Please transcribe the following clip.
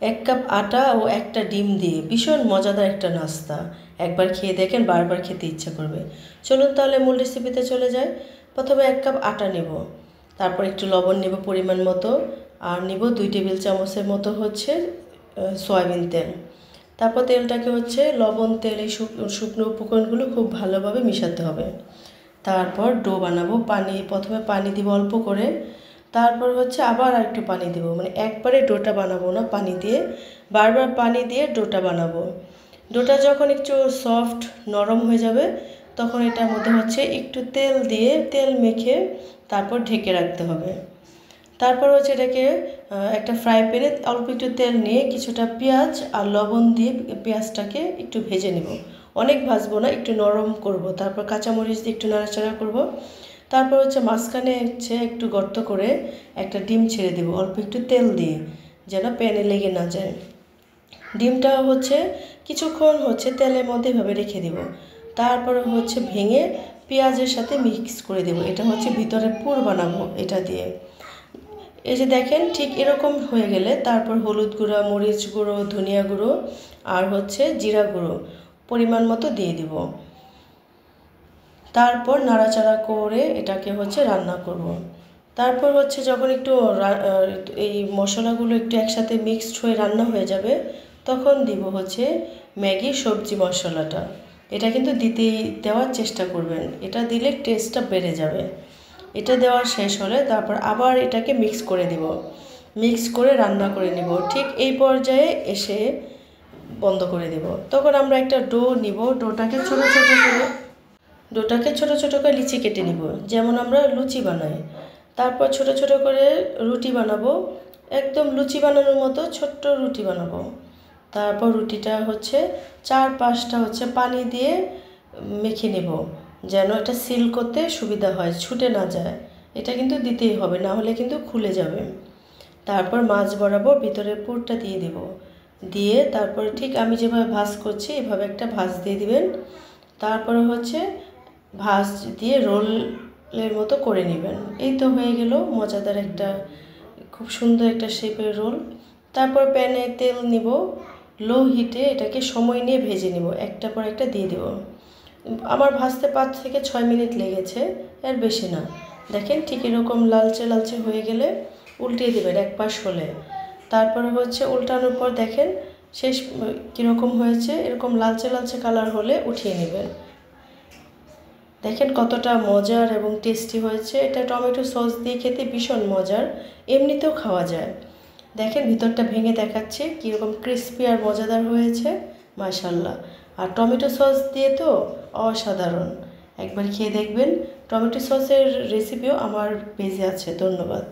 1 cup আটা ও একটা ডিম দিয়ে ভীষণ মজাদার একটা নাস্তা। একবার খেয়ে দেখেন, বারবার খেতে ইচ্ছা করবে। চলুন তাহলে মূল রেসিপিতে চলে যাই। প্রথমে 1 কাপ আটা নেব, তারপর একটু লবণ নেব পরিমাণ মতো, আর নেব 2 টেবিল চামচের মতো সয়াবিন তেল। তারপর তেলটাকে লবণ, তেল, এই শুকনো উপকরণগুলো খুব ভালোভাবে মিশাতে হবে। তারপর ডো বানাবো। প্রথমে পানি দিব অল্প করে, তারপর আবার একটু পানি দেবো, মানে একবারে ডোটা বানাবো না, পানি দিয়ে বারবার পানি দিয়ে ডোটা বানাবো। ডোটা যখন একটু সফট নরম হয়ে যাবে তখন এটার মধ্যে একটু তেল মেখে তারপর ঢেকে রাখতে হবে। তারপর এটাকে একটা ফ্রাই প্যানে অল্প একটু তেল নিয়ে কিছুটা পেঁয়াজ আর লবণ দিয়ে পেঁয়াজটাকে একটু ভেজে নেব। অনেক ভাজবো না, একটু নরম করব। তারপর কাঁচামরিচ দিয়ে একটু নাড়াচাড়া করব। তারপর মাঝখানে একটু গর্ত করে একটা ডিম ছেড়ে দেব অল্প একটু তেল দিয়ে, যেন প্যানে লেগে না যায়। ডিমটা কিছুক্ষণ তেলের মধ্যে এভাবে রেখে দেব। তারপরে ভেঙে পেঁয়াজের সাথে মিক্স করে দেব। এটা ভিতরে পুর বানাবো এটা দিয়ে। এই যে দেখেন, ঠিক এরকম হয়ে গেলে তারপর হলুদ গুঁড়ো, মরিচ গুঁড়ো, ধনিয়া গুঁড়ো আর জিরা গুঁড়ো পরিমাণ মতো দিয়ে দিব। তারপর নাড়াচাড়া করে এটাকে রান্না করব। তারপর যখন একটু এই মশলাগুলো একটু একসাথে মিক্সড হয়ে রান্না হয়ে যাবে তখন দিব ম্যাগি সবজি মশলাটা। এটা কিন্তু দেওয়ার চেষ্টা করবেন, এটা দিলে টেস্টটা বেড়ে যাবে। এটা দেওয়া শেষ হলে তারপর আবার এটাকে মিক্স করে দিব, মিক্স করে রান্না করে নেব। ঠিক এই পর্যায়ে এসে বন্ধ করে দেব। তখন আমরা একটা ডো নিব, ডোটাকে ছোট ছোট করে লিচি কেটে নিব, যেমন আমরা লুচি বানাই। তারপর ছোট ছোট করে রুটি বানাবো, একদম লুচি বানানোর মতো ছোট্ট রুটি বানাবো। তারপর রুটিটা 4-5টা পানি দিয়ে মেখে নেব, যেন এটা সিল করতে সুবিধা হয়, ছুটে না যায়। এটা কিন্তু দিতেই হবে, না হলে কিন্তু খুলে যাবে। তারপর মাছ বরাবর ভিতরের পুরটা দিয়ে দেব, দিয়ে তারপর ঠিক আমি যেভাবে ভাঁজ করছি এভাবে একটা ভাঁজ দিয়ে দিবেন। তারপরে ভাঁজ দিয়ে রোলের মতো করে নেবেন। এই তো হয়ে গেল মজাদার একটা, খুব সুন্দর একটা শেপের রোল। তারপর প্যানে তেল নিব, লো হিটে এটাকে সময় নিয়ে ভেজে নিব, একটা পর একটা দিয়ে দেব। আমার ভাজতে 5 থেকে 6 মিনিট লেগেছে, এর বেশি না। দেখেন ঠিক এরকম লালচে লালচে হয়ে গেলে উল্টিয়ে দেবেন এক পাশ হলে। তারপরে উল্টানোর পর দেখেন শেষ কীরকম হয়েছে, এরকম লালচে লালচে কালার হলে উঠিয়ে নেবেন। দেখেন কতটা মজার এবং টেস্টি হয়েছে। এটা টমেটো সস দিয়ে খেতে ভীষণ মজার, এমনিতেও খাওয়া যায়। দেখেন ভিতরটা ভেঙে দেখাচ্ছে কীরকম ক্রিস্পি আর মজাদার হয়েছে, মাশাআল্লাহ। আর টমেটো সস দিয়ে তো অসাধারণ। একবার খেয়ে দেখবেন। টমেটো সসের রেসিপিও আমার পেজে আছে। ধন্যবাদ।